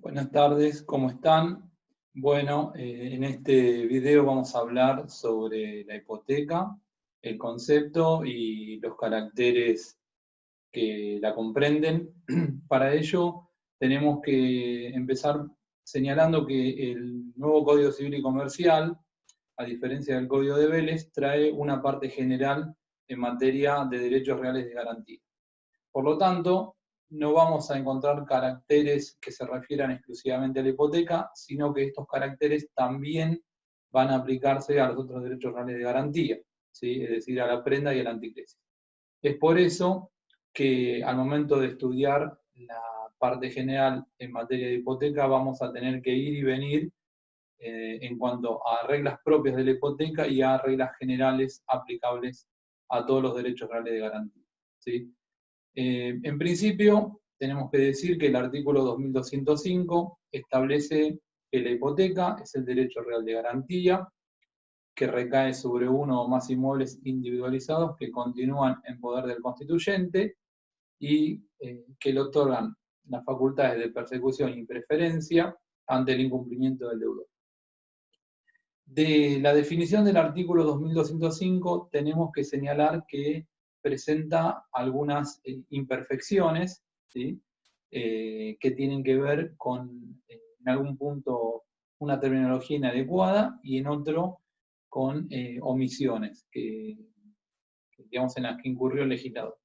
Buenas tardes, ¿cómo están? Bueno, en este video vamos a hablar sobre la hipoteca, el concepto y los caracteres que la comprenden. Para ello tenemos que empezar señalando que el nuevo Código Civil y Comercial, a diferencia del Código de Vélez, trae una parte general en materia de derechos reales de garantía. Por lo tanto, no vamos a encontrar caracteres que se refieran exclusivamente a la hipoteca, sino que estos caracteres también van a aplicarse a los otros derechos reales de garantía, ¿sí? Es decir, a la prenda y al anticlesis. Es por eso que al momento de estudiar la parte general en materia de hipoteca vamos a tener que ir y venir en cuanto a reglas propias de la hipoteca y a reglas generales aplicables a todos los derechos reales de garantía, ¿sí? En principio, tenemos que decir que el artículo 2205 establece que la hipoteca es el derecho real de garantía que recae sobre uno o más inmuebles individualizados que continúan en poder del constituyente y que le otorgan las facultades de persecución y preferencia ante el incumplimiento del deudor. De la definición del artículo 2205 tenemos que señalar que presenta algunas imperfecciones, ¿sí? Que tienen que ver con, en algún punto, una terminología inadecuada y en otro con omisiones digamos, en las que incurrió el legislador.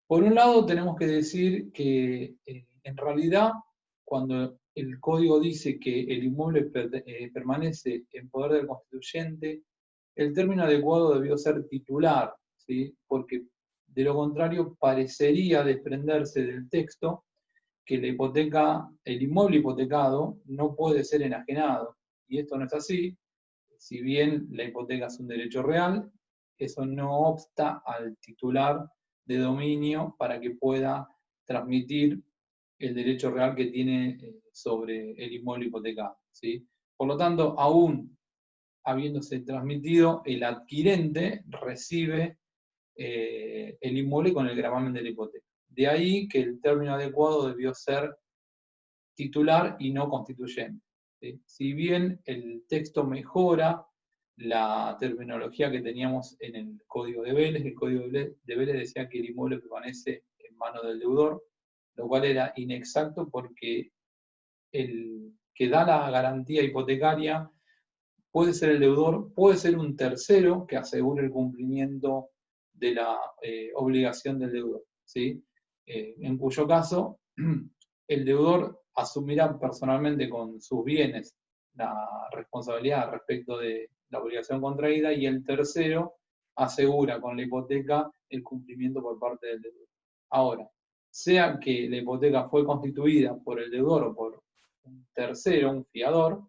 Por un lado, tenemos que decir que en realidad, cuando el código dice que el inmueble permanece en poder del constituyente, el término adecuado debió ser titular, ¿sí? Porque de lo contrario parecería desprenderse del texto que la hipoteca, el inmueble hipotecado no puede ser enajenado. Y esto no es así. Si bien la hipoteca es un derecho real, eso no obsta al titular de dominio para que pueda transmitir el derecho real que tiene sobre el inmueble hipotecado, ¿sí? Por lo tanto, aún habiéndose transmitido, el adquirente recibe el inmueble con el gravamen de la hipoteca. De ahí que el término adecuado debió ser titular y no constituyente, ¿sí? Si bien el texto mejora la terminología que teníamos en el Código de Vélez, el Código de Vélez decía que el inmueble permanece en manos del deudor, lo cual era inexacto porque el que da la garantía hipotecaria puede ser el deudor, puede ser un tercero que asegure el cumplimiento de la obligación del deudor, ¿sí? En cuyo caso, el deudor asumirá personalmente con sus bienes la responsabilidad respecto de la obligación contraída y el tercero asegura con la hipoteca el cumplimiento por parte del deudor. Ahora, sea que la hipoteca fue constituida por el deudor o por un tercero, un fiador,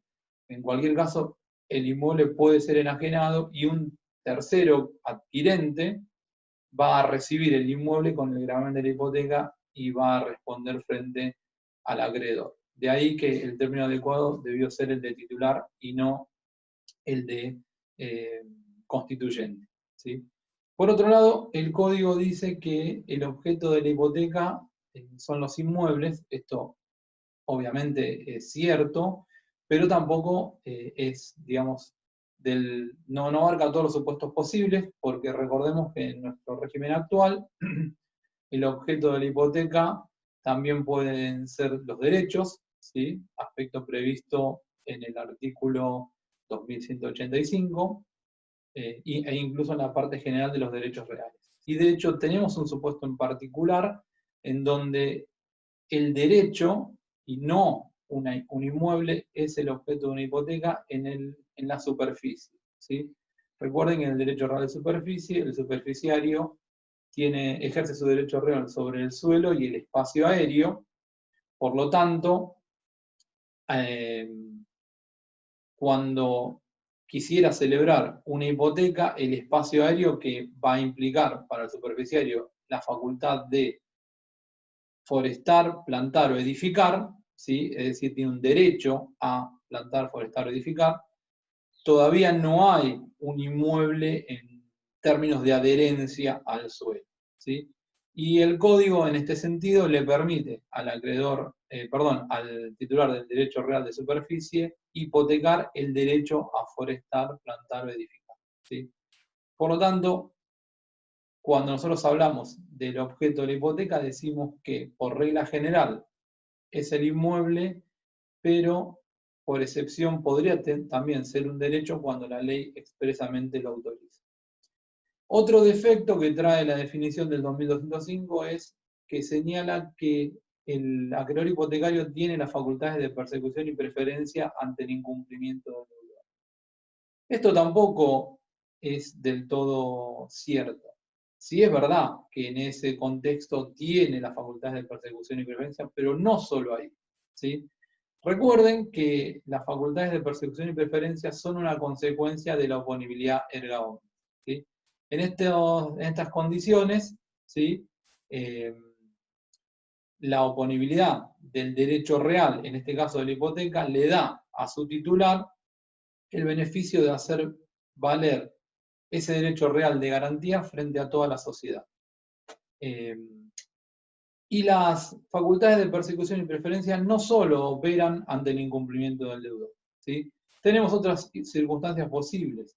en cualquier caso el inmueble puede ser enajenado y un tercero adquirente va a recibir el inmueble con el gravamen de la hipoteca y va a responder frente al acreedor. De ahí que el término adecuado debió ser el de titular y no el de constituyente, ¿sí? Por otro lado, el código dice que el objeto de la hipoteca son los inmuebles. Esto obviamente es cierto, pero tampoco es, digamos, no abarca todos los supuestos posibles, porque recordemos que en nuestro régimen actual el objeto de la hipoteca también pueden ser los derechos, ¿sí? Aspecto previsto en el artículo 2185, e incluso en la parte general de los derechos reales. Y de hecho tenemos un supuesto en particular en donde el derecho y no un inmueble es el objeto de una hipoteca en la superficie, ¿sí? Recuerden que en el derecho real de superficie, el superficiario ejerce su derecho real sobre el suelo y el espacio aéreo. Por lo tanto, cuando quisiera celebrar una hipoteca, el espacio aéreo que va a implicar para el superficiario la facultad de forestar, plantar o edificar, ¿sí? Es decir, tiene un derecho a plantar, forestar o edificar, todavía no hay un inmueble en términos de adherencia al suelo, ¿sí? Y el código, en este sentido, le permite al acreedor, al titular del derecho real de superficie hipotecar el derecho a forestar, plantar o edificar, ¿sí? Por lo tanto, cuando nosotros hablamos del objeto de la hipoteca, decimos que, por regla general, es el inmueble, pero por excepción podría también ser un derecho cuando la ley expresamente lo autoriza. Otro defecto que trae la definición del 2205 es que señala que el acreedor hipotecario tiene las facultades de persecución y preferencia ante el incumplimiento del deudor. Esto tampoco es del todo cierto. Sí es verdad que en ese contexto tiene las facultades de persecución y preferencia, pero no solo ahí, ¿sí? Recuerden que las facultades de persecución y preferencia son una consecuencia de la oponibilidad erga omnes, ¿sí? En estas condiciones, ¿sí? La oponibilidad del derecho real, en este caso de la hipoteca, le da a su titular el beneficio de hacer valer ese derecho real de garantía frente a toda la sociedad. Y las facultades de persecución y preferencia no solo operan ante el incumplimiento del deudor, ¿sí? Tenemos otras circunstancias posibles.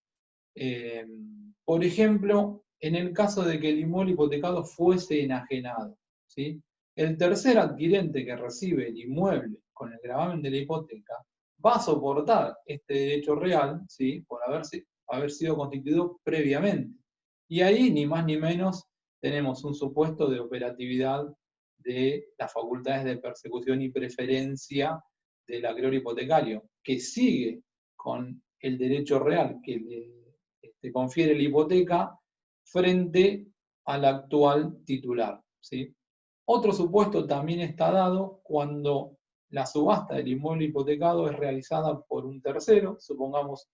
Por ejemplo, en el caso de que el inmueble hipotecado fuese enajenado, ¿sí? El tercer adquirente que recibe el inmueble con el gravamen de la hipoteca va a soportar este derecho real, ¿sí? Por haber sido constituido previamente. Y ahí, ni más ni menos, tenemos un supuesto de operatividad de las facultades de persecución y preferencia del acreedor hipotecario, que sigue con el derecho real que le confiere la hipoteca frente al actual titular, ¿sí? Otro supuesto también está dado cuando la subasta del inmueble hipotecado es realizada por un tercero, supongamos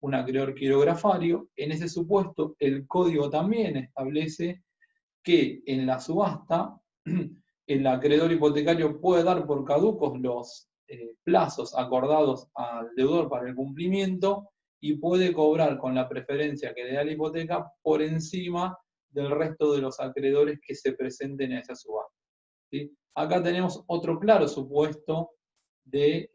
un acreedor quirografario. En ese supuesto, el código también establece que en la subasta el acreedor hipotecario puede dar por caducos los plazos acordados al deudor para el cumplimiento y puede cobrar con la preferencia que le da la hipoteca por encima del resto de los acreedores que se presenten en esa subasta, ¿sí? Acá tenemos otro claro supuesto de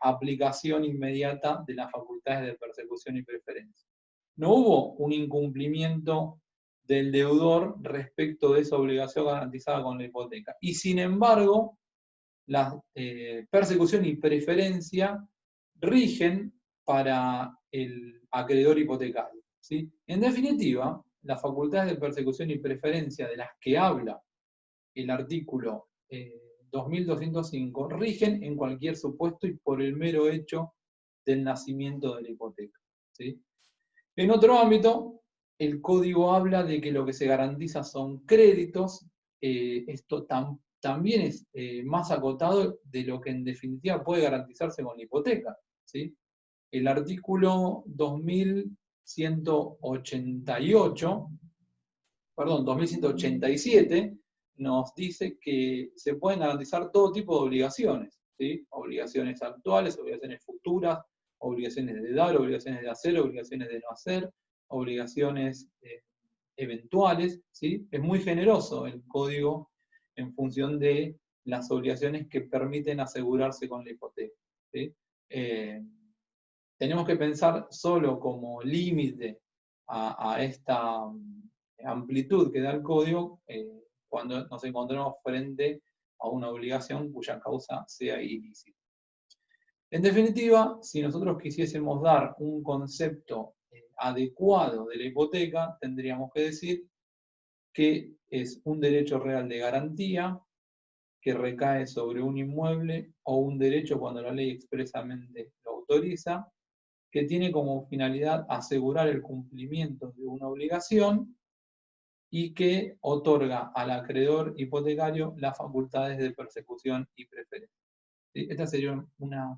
aplicación inmediata de las facultades de persecución y preferencia. No hubo un incumplimiento del deudor respecto de esa obligación garantizada con la hipoteca. Y sin embargo, la persecución y preferencia rigen para el acreedor hipotecario, ¿sí? En definitiva, las facultades de persecución y preferencia de las que habla el artículo 2205 rigen en cualquier supuesto y por el mero hecho del nacimiento de la hipoteca, ¿sí? En otro ámbito, el código habla de que lo que se garantiza son créditos. Esto también es más acotado de lo que en definitiva puede garantizarse con la hipoteca, ¿sí? El artículo 2187 nos dice que se pueden garantizar todo tipo de obligaciones, ¿sí? Obligaciones actuales, obligaciones futuras, obligaciones de dar, obligaciones de hacer, obligaciones de no hacer, obligaciones eventuales, ¿sí? Es muy generoso el código en función de las obligaciones que permiten asegurarse con la hipoteca, ¿sí? Tenemos que pensar solo como límite a esta amplitud que da el código cuando nos encontramos frente a una obligación cuya causa sea ilícita. En definitiva, si nosotros quisiésemos dar un concepto adecuado de la hipoteca, tendríamos que decir que es un derecho real de garantía que recae sobre un inmueble o un derecho cuando la ley expresamente lo autoriza, que tiene como finalidad asegurar el cumplimiento de una obligación y que otorga al acreedor hipotecario las facultades de persecución y preferencia. ¿Sí? Esta sería una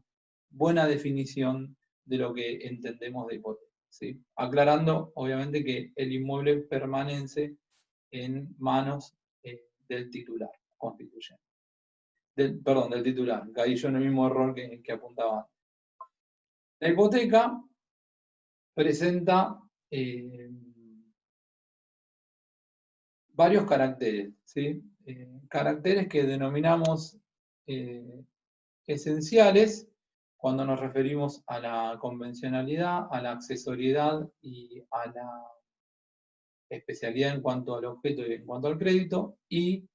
buena definición de lo que entendemos de hipoteca, ¿sí? Aclarando, obviamente, que el inmueble permanece en manos del titular constituyente. Del titular. Caí yo en el mismo error que apuntaba. La hipoteca presenta varios caracteres, ¿sí? Caracteres que denominamos esenciales cuando nos referimos a la convencionalidad, a la accesoriedad y a la especialidad en cuanto al objeto y en cuanto al crédito, y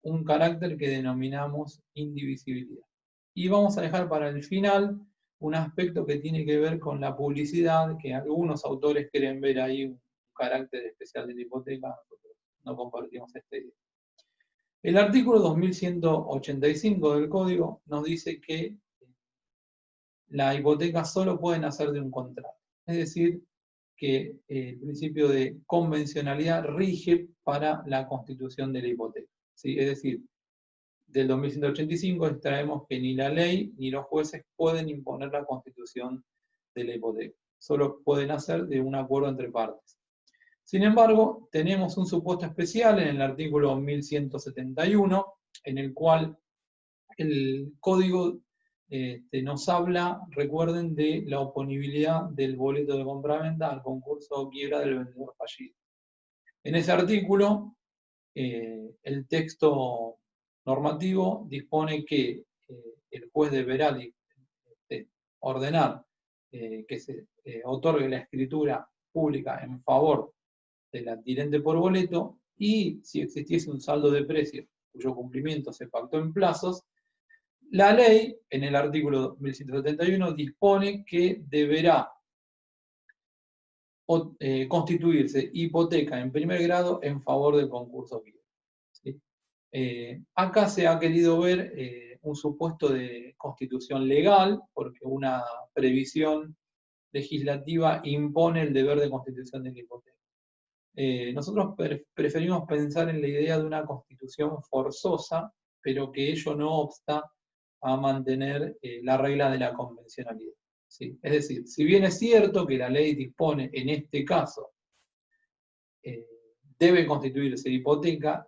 un carácter que denominamos indivisibilidad. Y vamos a dejar para el final un aspecto que tiene que ver con la publicidad, que algunos autores quieren ver ahí un carácter especial de la hipoteca, nosotros no compartimos esta idea. El artículo 2185 del Código nos dice que la hipoteca solo puede nacer de un contrato. Es decir, que el principio de convencionalidad rige para la constitución de la hipoteca. ¿Sí? Es decir, del 2185 extraemos que ni la ley ni los jueces pueden imponer la constitución de la hipoteca. Solo pueden hacer de un acuerdo entre partes. Sin embargo, tenemos un supuesto especial en el artículo 1171, en el cual el código nos habla, recuerden, de la oponibilidad del boleto de compraventa al concurso o quiebra del vendedor fallido. En ese artículo, el texto normativo dispone que el juez deberá ordenar que se otorgue la escritura pública en favor del adquirente por boleto, y si existiese un saldo de precios cuyo cumplimiento se pactó en plazos, la ley, en el artículo 1171, dispone que deberá constituirse hipoteca en primer grado en favor del concurso. ¿Sí? Acá se ha querido ver un supuesto de constitución legal, porque una previsión legislativa impone el deber de constitución de la hipoteca. Nosotros preferimos pensar en la idea de una constitución forzosa, pero que ello no obsta a mantener la regla de la convencionalidad. ¿Sí? Es decir, si bien es cierto que la ley dispone, en este caso, debe constituirse hipoteca,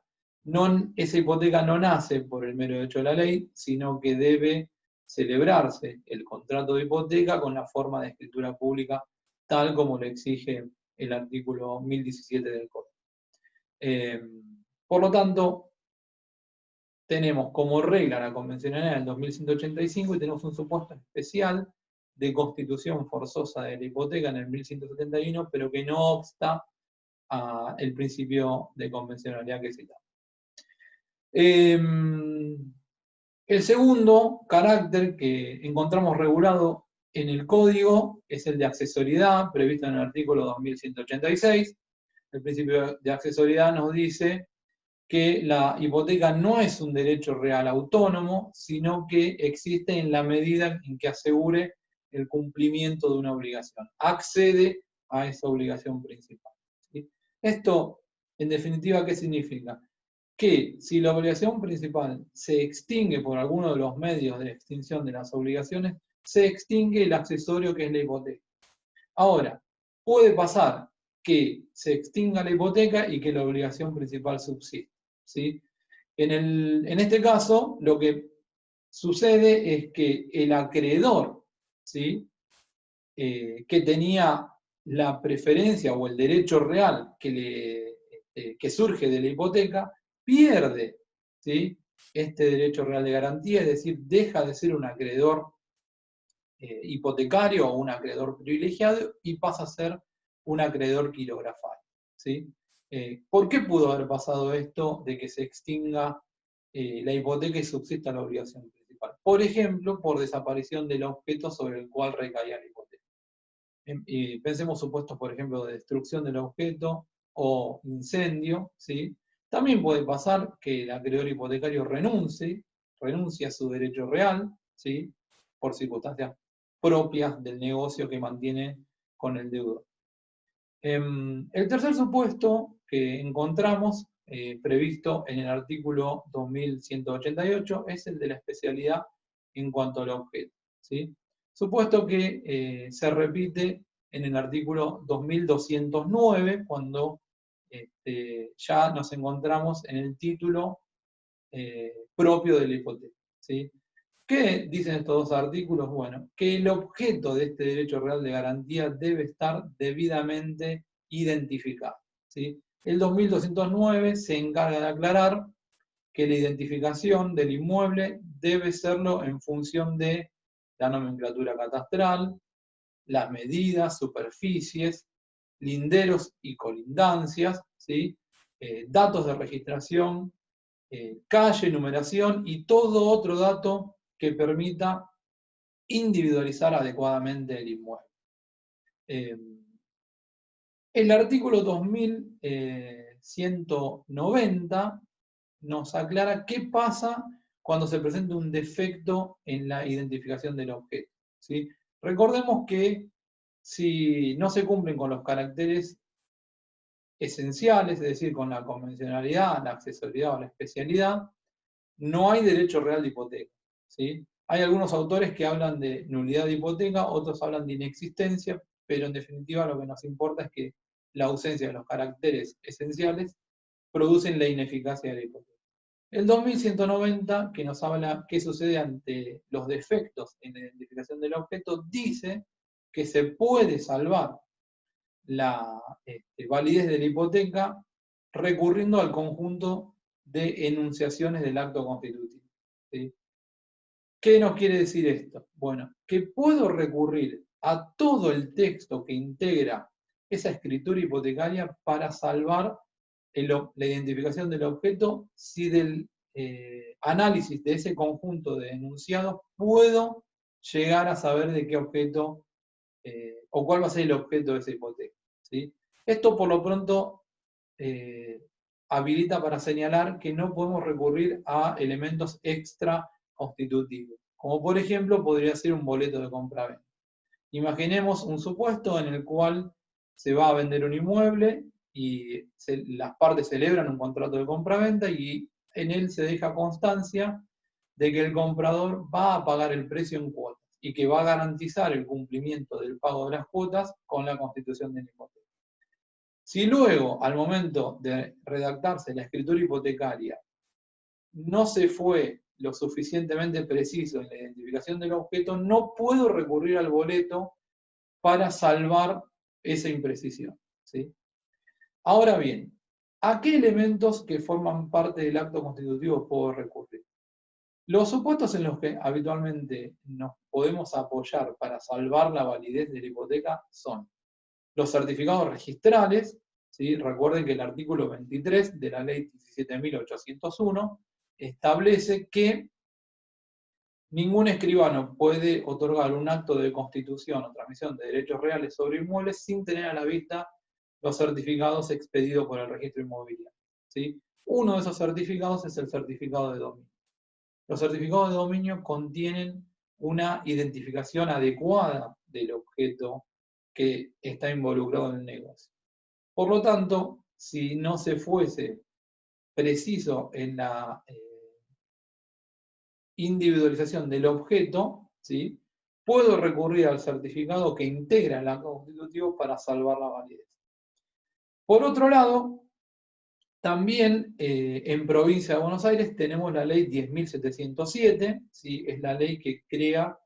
esa hipoteca no nace por el mero hecho de la ley, sino que debe celebrarse el contrato de hipoteca con la forma de escritura pública, tal como lo exige el artículo 1017 del Código. Por lo tanto, tenemos como regla la convencionalidad del 2185 y tenemos un supuesto especial de constitución forzosa de la hipoteca en el 1171, pero que no obsta al principio de convencionalidad que citamos. El segundo carácter que encontramos regulado en el Código es el de accesoriedad, previsto en el artículo 2186. El principio de accesoriedad nos dice que la hipoteca no es un derecho real autónomo, sino que existe en la medida en que asegure el cumplimiento de una obligación. Accede a esa obligación principal. ¿Sí? Esto, en definitiva, ¿qué significa? Que si la obligación principal se extingue por alguno de los medios de extinción de las obligaciones, se extingue el accesorio que es la hipoteca. Ahora, puede pasar que se extinga la hipoteca y que la obligación principal subsista. ¿Sí? En este caso, lo que sucede es que el acreedor, ¿sí? Que tenía la preferencia o el derecho real que surge de la hipoteca, pierde, ¿sí? Este derecho real de garantía, es decir, deja de ser un acreedor hipotecario o un acreedor privilegiado y pasa a ser un acreedor quirografal. ¿Sí? ¿Por qué pudo haber pasado esto de que se extinga la hipoteca y subsista la obligación principal? Por ejemplo, por desaparición del objeto sobre el cual recaía la hipoteca. Pensemos supuestos, por ejemplo, de destrucción del objeto o incendio. ¿Sí? También puede pasar que el acreedor hipotecario renuncie a su derecho real, ¿sí? Por circunstancias propias del negocio que mantiene con el deudor. El tercer supuesto que encontramos previsto en el artículo 2188 es el de la especialidad en cuanto al objeto. ¿Sí? Supuesto que se repite en el artículo 2209 cuando ya nos encontramos en el título propio de la hipoteca. ¿Sí? ¿Qué dicen estos dos artículos? Bueno, que el objeto de este derecho real de garantía debe estar debidamente identificado. ¿Sí? El 2209 se encarga de aclarar que la identificación del inmueble debe serlo en función de la nomenclatura catastral, las medidas, superficies, linderos y colindancias, ¿sí? Datos de registración, calle, numeración y todo otro dato que permita individualizar adecuadamente el inmueble. El artículo 2190 nos aclara qué pasa cuando se presenta un defecto en la identificación del objeto, ¿sí? Recordemos que si no se cumplen con los caracteres esenciales, es decir, con la convencionalidad, la accesoriedad o la especialidad, no hay derecho real de hipoteca, ¿sí? Hay algunos autores que hablan de nulidad de hipoteca, otros hablan de inexistencia, pero en definitiva lo que nos importa es que la ausencia de los caracteres esenciales producen la ineficacia de la hipoteca. El 2190, que nos habla qué sucede ante los defectos en la identificación del objeto, dice que se puede salvar la validez de la hipoteca recurriendo al conjunto de enunciaciones del acto constitutivo, ¿sí? ¿Qué nos quiere decir esto? Bueno, que puedo recurrir a todo el texto que integra esa escritura hipotecaria para salvar la identificación del objeto si del análisis de ese conjunto de enunciados puedo llegar a saber de qué objeto o cuál va a ser el objeto de esa hipoteca, ¿sí? Esto por lo pronto habilita para señalar que no podemos recurrir a elementos extra constitutivos, como por ejemplo podría ser un boleto de compraventa. Imaginemos un supuesto en el cual se va a vender un inmueble y las partes celebran un contrato de compraventa y en él se deja constancia de que el comprador va a pagar el precio en cuotas y que va a garantizar el cumplimiento del pago de las cuotas con la constitución de la hipoteca. Si luego, al momento de redactarse la escritura hipotecaria, no se fue lo suficientemente preciso en la identificación del objeto, no puedo recurrir al boleto para salvar esa imprecisión, ¿sí? Ahora bien, ¿a qué elementos que forman parte del acto constitutivo puedo recurrir? Los supuestos en los que habitualmente nos podemos apoyar para salvar la validez de la hipoteca son los certificados registrales, ¿sí? Recuerden que el artículo 23 de la ley 17.801 establece que ningún escribano puede otorgar un acto de constitución o transmisión de derechos reales sobre inmuebles sin tener a la vista los certificados expedidos por el registro inmobiliario, ¿sí? Uno de esos certificados es el certificado de dominio. Los certificados de dominio contienen una identificación adecuada del objeto que está involucrado en el negocio. Por lo tanto, si no se fuese preciso en la individualización del objeto, ¿sí?, puedo recurrir al certificado que integra el acto constitutivo para salvar la validez. Por otro lado, también en provincia de Buenos Aires tenemos la ley 10.707, ¿sí? Es la ley que crea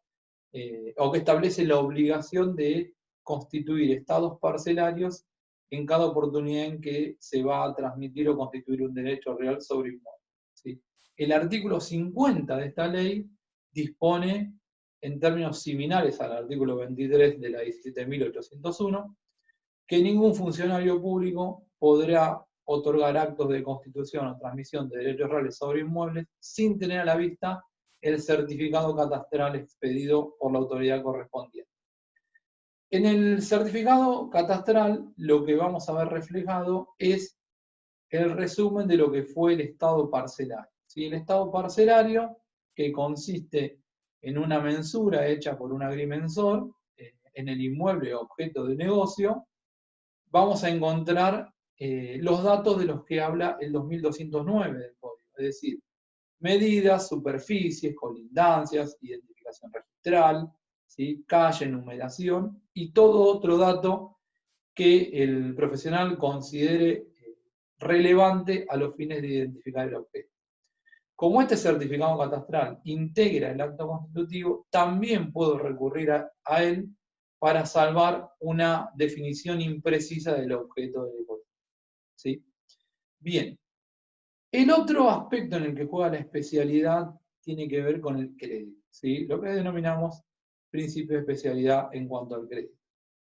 o que establece la obligación de constituir estados parcelarios en cada oportunidad en que se va a transmitir o constituir un derecho real sobre inmueble, ¿sí? El artículo 50 de esta ley dispone, en términos similares al artículo 23 de la 17.801, que ningún funcionario público podrá otorgar actos de constitución o transmisión de derechos reales sobre inmuebles sin tener a la vista el certificado catastral expedido por la autoridad correspondiente. En el certificado catastral lo que vamos a ver reflejado es el resumen de lo que fue el estado parcelario, ¿sí? El estado parcelario, que consiste en una mensura hecha por un agrimensor en el inmueble objeto de negocio, vamos a encontrar los datos de los que habla el 2209 del código, es decir, medidas, superficies, colindancias, identificación registral, ¿sí?, calle, numeración y todo otro dato que el profesional considere relevante a los fines de identificar el objeto. Como este certificado catastral integra el acto constitutivo, también puedo recurrir a él para salvar una definición imprecisa del objeto de la hipoteca, ¿sí? Bien, el otro aspecto en el que juega la especialidad tiene que ver con el crédito, ¿sí? Lo que denominamos principio de especialidad en cuanto al crédito.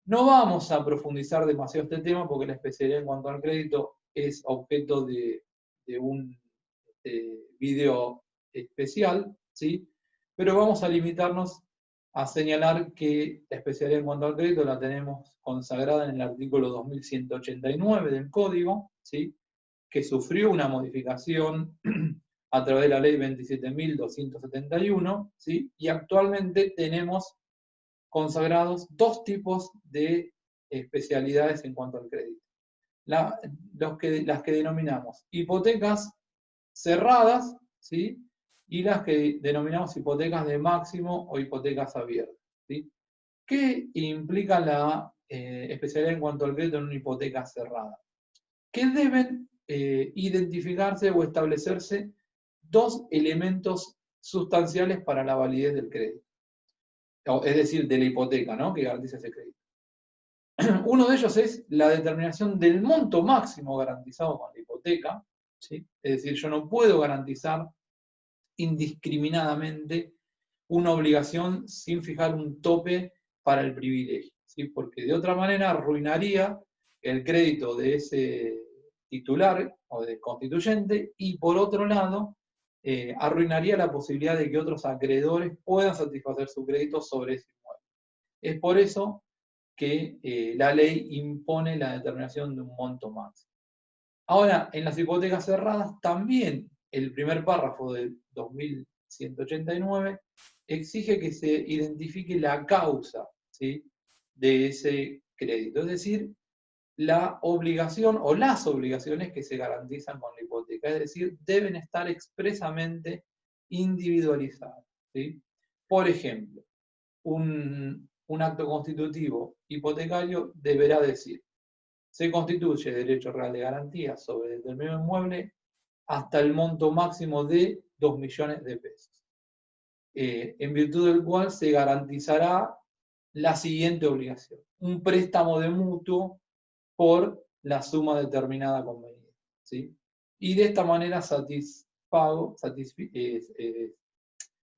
No vamos a profundizar demasiado este tema porque la especialidad en cuanto al crédito es objeto de un video especial, ¿sí? Pero vamos a limitarnos a señalar que la especialidad en cuanto al crédito la tenemos consagrada en el artículo 2189 del Código, ¿sí? Que sufrió una modificación a través de la ley 27.271, ¿sí? Y actualmente tenemos consagrados dos tipos de especialidades en cuanto al crédito. Las que denominamos hipotecas cerradas, ¿sí? Y las que denominamos hipotecas de máximo o hipotecas abiertas, ¿sí? ¿Qué implica la especialidad en cuanto al crédito en una hipoteca cerrada? Que deben identificarse o establecerse dos elementos sustanciales para la validez del crédito, es decir, de la hipoteca, ¿no? Que garantiza ese crédito. Uno de ellos es la determinación del monto máximo garantizado con la hipoteca, ¿sí? Es decir, yo no puedo garantizar indiscriminadamente una obligación sin fijar un tope para el privilegio, ¿sí? Porque de otra manera arruinaría el crédito de ese titular o del constituyente y por otro lado arruinaría la posibilidad de que otros acreedores puedan satisfacer su crédito sobre ese inmueble. Es por eso que la ley impone la determinación de un monto máximo. Ahora, en las hipotecas cerradas también el primer párrafo del 2189 exige que se identifique la causa, ¿sí? De ese crédito, es decir, la obligación o las obligaciones que se garantizan con la hipoteca, es decir, deben estar expresamente individualizadas, ¿sí? Por ejemplo, un acto constitutivo hipotecario deberá decir: se constituye derecho real de garantía sobre determinado inmueble hasta el monto máximo de 2 millones de pesos, en virtud del cual se garantizará la siguiente obligación: un préstamo de mutuo por la suma determinada convenida, ¿sí? Y de esta manera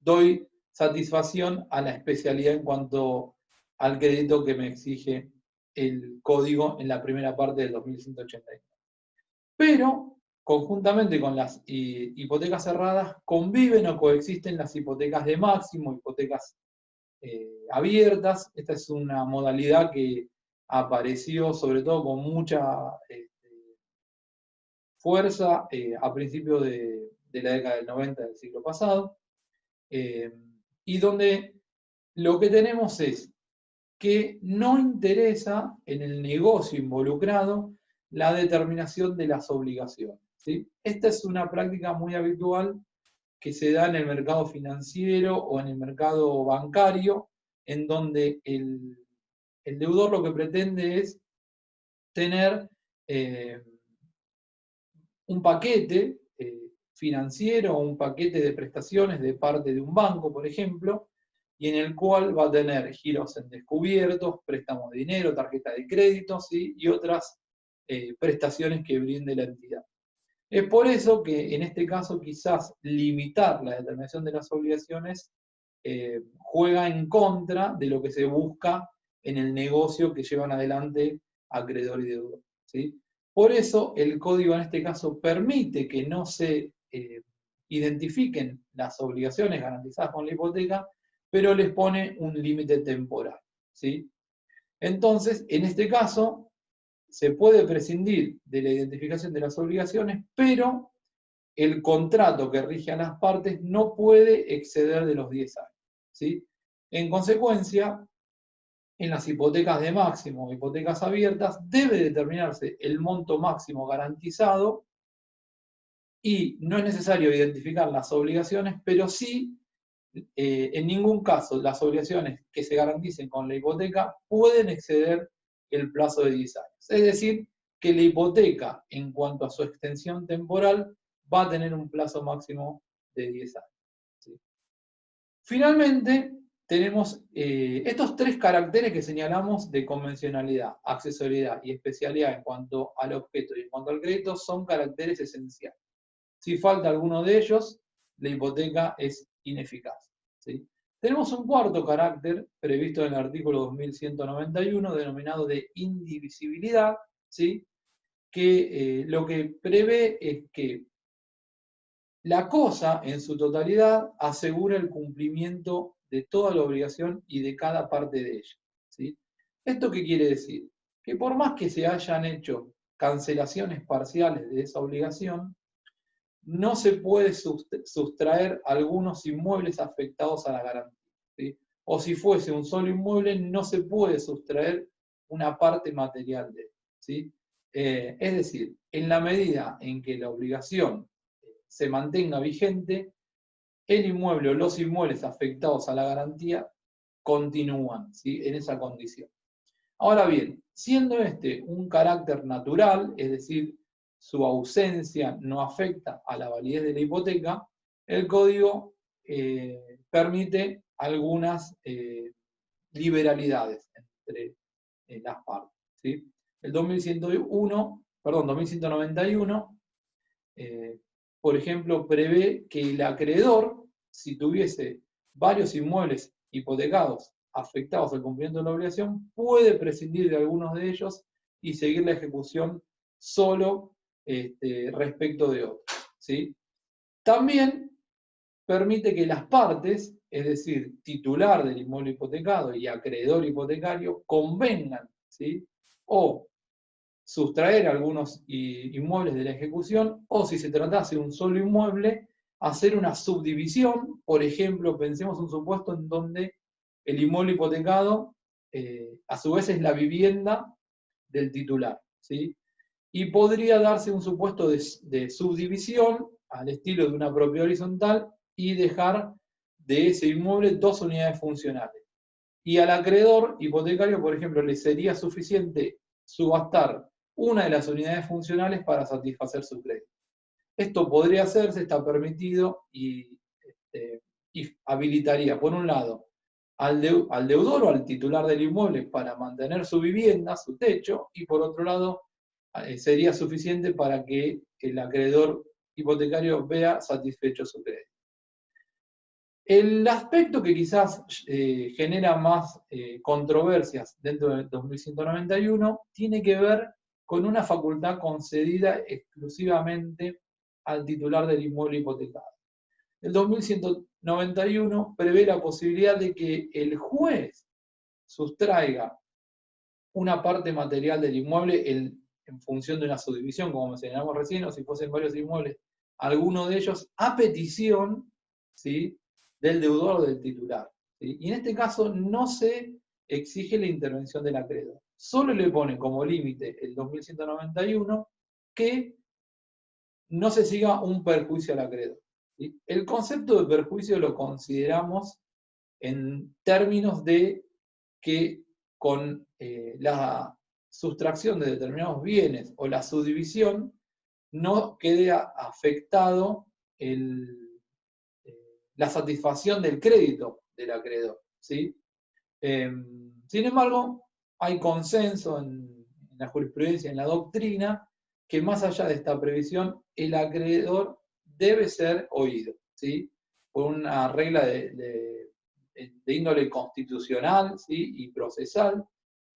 doy satisfacción a la especialidad en cuanto al crédito que me exige el código en la primera parte del 2189. Pero, conjuntamente con las hipotecas cerradas, conviven o coexisten las hipotecas de máximo, hipotecas abiertas. Esta es una modalidad que apareció sobre todo con mucha fuerza a principios de la década del 90 del siglo pasado, y donde lo que tenemos es que no interesa en el negocio involucrado la determinación de las obligaciones, ¿sí? Esta es una práctica muy habitual que se da en el mercado financiero o en el mercado bancario, en donde el deudor lo que pretende es tener un paquete financiero o un paquete de prestaciones de parte de un banco, por ejemplo, y en el cual va a tener giros en descubiertos, préstamos de dinero, tarjeta de crédito, ¿sí? Y otras prestaciones que brinde la entidad. Es por eso que en este caso quizás limitar la determinación de las obligaciones juega en contra de lo que se busca en el negocio que llevan adelante acreedor y deudor, ¿sí? Por eso el código en este caso permite que no se identifiquen las obligaciones garantizadas con la hipoteca, pero les pone un límite temporal, ¿sí? Entonces, en este caso, se puede prescindir de la identificación de las obligaciones, pero el contrato que rige a las partes no puede exceder de los 10 años, ¿sí? En consecuencia, en las hipotecas de máximo o hipotecas abiertas debe determinarse el monto máximo garantizado y no es necesario identificar las obligaciones, pero sí, en ningún caso, las obligaciones que se garanticen con la hipoteca pueden exceder el plazo de 10 años. Es decir, que la hipoteca, en cuanto a su extensión temporal, va a tener un plazo máximo de 10 años, ¿sí? Finalmente, tenemos estos tres caracteres que señalamos de convencionalidad, accesoriedad y especialidad en cuanto al objeto y en cuanto al crédito son caracteres esenciales. Si falta alguno de ellos, la hipoteca es ineficaz, ¿sí? Tenemos un cuarto carácter previsto en el artículo 2191 denominado de indivisibilidad, ¿sí? Que lo que prevé es que la cosa en su totalidad asegura el cumplimiento de toda la obligación y de cada parte de ella, ¿sí? ¿Esto qué quiere decir? Que por más que se hayan hecho cancelaciones parciales de esa obligación, no se puede sustraer algunos inmuebles afectados a la garantía, ¿sí? O si fuese un solo inmueble, no se puede sustraer una parte material de él, ¿sí? Es decir, en la medida en que la obligación se mantenga vigente, el inmueble o los inmuebles afectados a la garantía continúan, ¿sí? En esa condición. Ahora bien, siendo este un carácter natural, es decir, su ausencia no afecta a la validez de la hipoteca, el código permite algunas liberalidades entre las partes, ¿sí? El 2191, por ejemplo, prevé que el acreedor, si tuviese varios inmuebles hipotecados afectados al cumplimiento de la obligación, puede prescindir de algunos de ellos y seguir la ejecución solo respecto de otros, ¿sí? También permite que las partes, es decir, titular del inmueble hipotecado y acreedor hipotecario, convengan, ¿sí? O sustraer algunos inmuebles de la ejecución, o si se tratase de un solo inmueble, hacer una subdivisión. Por ejemplo, pensemos un supuesto en donde el inmueble hipotecado a su vez es la vivienda del titular, ¿sí? Y podría darse un supuesto de subdivisión al estilo de una propiedad horizontal y dejar de ese inmueble dos unidades funcionales. Y al acreedor hipotecario, por ejemplo, le sería suficiente subastar una de las unidades funcionales para satisfacer su crédito. Esto podría hacerse, está permitido y habilitaría, por un lado, al deudor o al titular del inmueble para mantener su vivienda, su techo, y por otro lado, sería suficiente para que el acreedor hipotecario vea satisfecho su crédito. El aspecto que quizás genera más controversias dentro del 2191 tiene que ver con una facultad concedida exclusivamente al titular del inmueble hipotecado. El 2191 prevé la posibilidad de que el juez sustraiga una parte material del inmueble en función de una subdivisión, como mencionamos recién, o si fuesen varios inmuebles, alguno de ellos a petición, ¿sí?, del deudor o del titular, ¿sí? Y en este caso no se exige la intervención del acreedor. Solo le pone como límite el 2191 que no se siga un perjuicio al acreedor, ¿sí? El concepto de perjuicio lo consideramos en términos de que con la sustracción de determinados bienes o la subdivisión no quede afectado la satisfacción del crédito del acreedor, ¿sí? Sin embargo, hay consenso en la jurisprudencia, en la doctrina, que más allá de esta previsión, el acreedor debe ser oído, ¿sí? Por una regla de índole constitucional, ¿sí?, y procesal,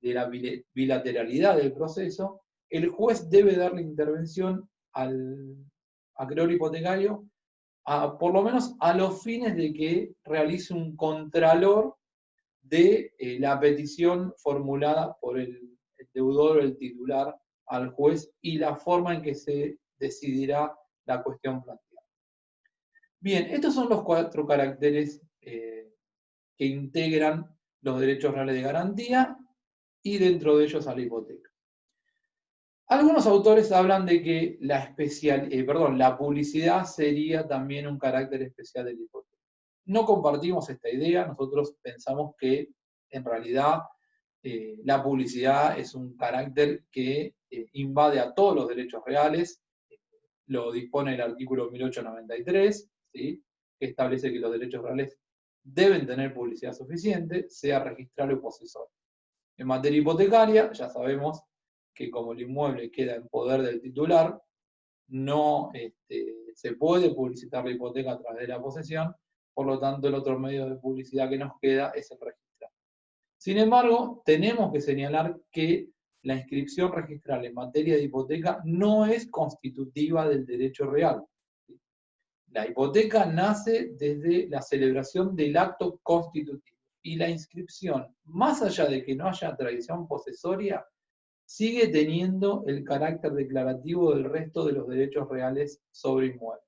de la bilateralidad del proceso, el juez debe darle intervención al acreedor hipotecario por lo menos a los fines de que realice un contralor de la petición formulada por el deudor o el titular al juez y la forma en que se decidirá la cuestión planteada. Bien, estos son los 4 caracteres que integran los derechos reales de garantía y dentro de ellos a la hipoteca. Algunos autores hablan de que la publicidad sería también un carácter especial de la hipoteca. No compartimos esta idea, nosotros pensamos que en realidad la publicidad es un carácter que invade a todos los derechos reales, lo dispone el artículo 1893, ¿sí?, que establece que los derechos reales deben tener publicidad suficiente, sea registrable o posesorio. En materia hipotecaria, ya sabemos que como el inmueble queda en poder del titular, no se puede publicitar la hipoteca a través de la posesión, por lo tanto el otro medio de publicidad que nos queda es el registral. Sin embargo, tenemos que señalar que la inscripción registral en materia de hipoteca no es constitutiva del derecho real. La hipoteca nace desde la celebración del acto constitutivo y la inscripción, más allá de que no haya tradición posesoria, sigue teniendo el carácter declarativo del resto de los derechos reales sobre inmuebles.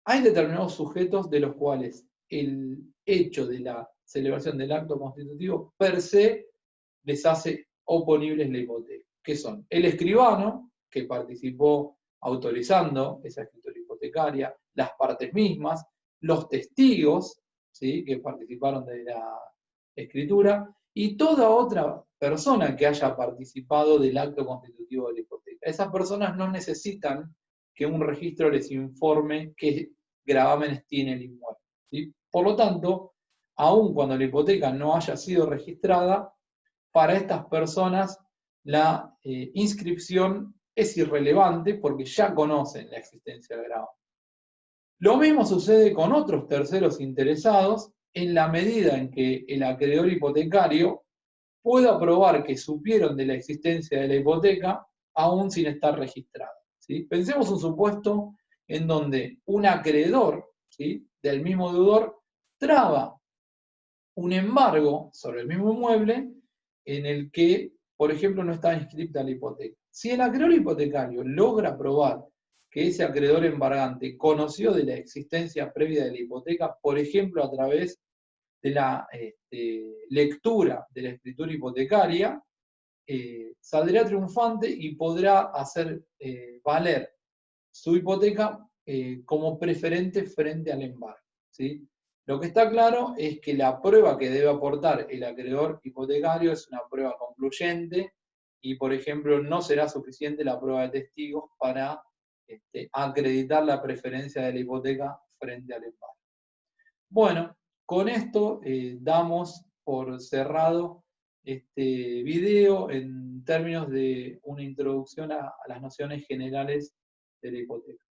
Hay determinados sujetos de los cuales el hecho de la celebración del acto constitutivo per se les hace oponibles la hipoteca, que son el escribano, que participó autorizando esa escritura hipotecaria, las partes mismas, los testigos, ¿sí?, que participaron de la escritura, y toda otra persona que haya participado del acto constitutivo de la hipoteca. Esas personas no necesitan que un registro les informe qué gravámenes tiene el inmueble, ¿sí? Por lo tanto, aun cuando la hipoteca no haya sido registrada, para estas personas la inscripción es irrelevante porque ya conocen la existencia del gravamen. Lo mismo sucede con otros terceros interesados en la medida en que el acreedor hipotecario pueda probar que supieron de la existencia de la hipoteca aún sin estar registrada, ¿sí? Pensemos un supuesto en donde un acreedor, ¿sí?, del mismo deudor traba un embargo sobre el mismo inmueble en el que, por ejemplo, no está inscrita la hipoteca. Si el acreedor hipotecario logra probar que ese acreedor embargante conoció de la existencia previa de la hipoteca, por ejemplo, a través de la lectura de la escritura hipotecaria, saldrá triunfante y podrá hacer valer su hipoteca como preferente frente al embargo, ¿sí? Lo que está claro es que la prueba que debe aportar el acreedor hipotecario es una prueba concluyente y, por ejemplo, no será suficiente la prueba de testigos para acreditar la preferencia de la hipoteca frente al embargo. Bueno, con esto damos por cerrado este video en términos de una introducción a las nociones generales de la hipoteca.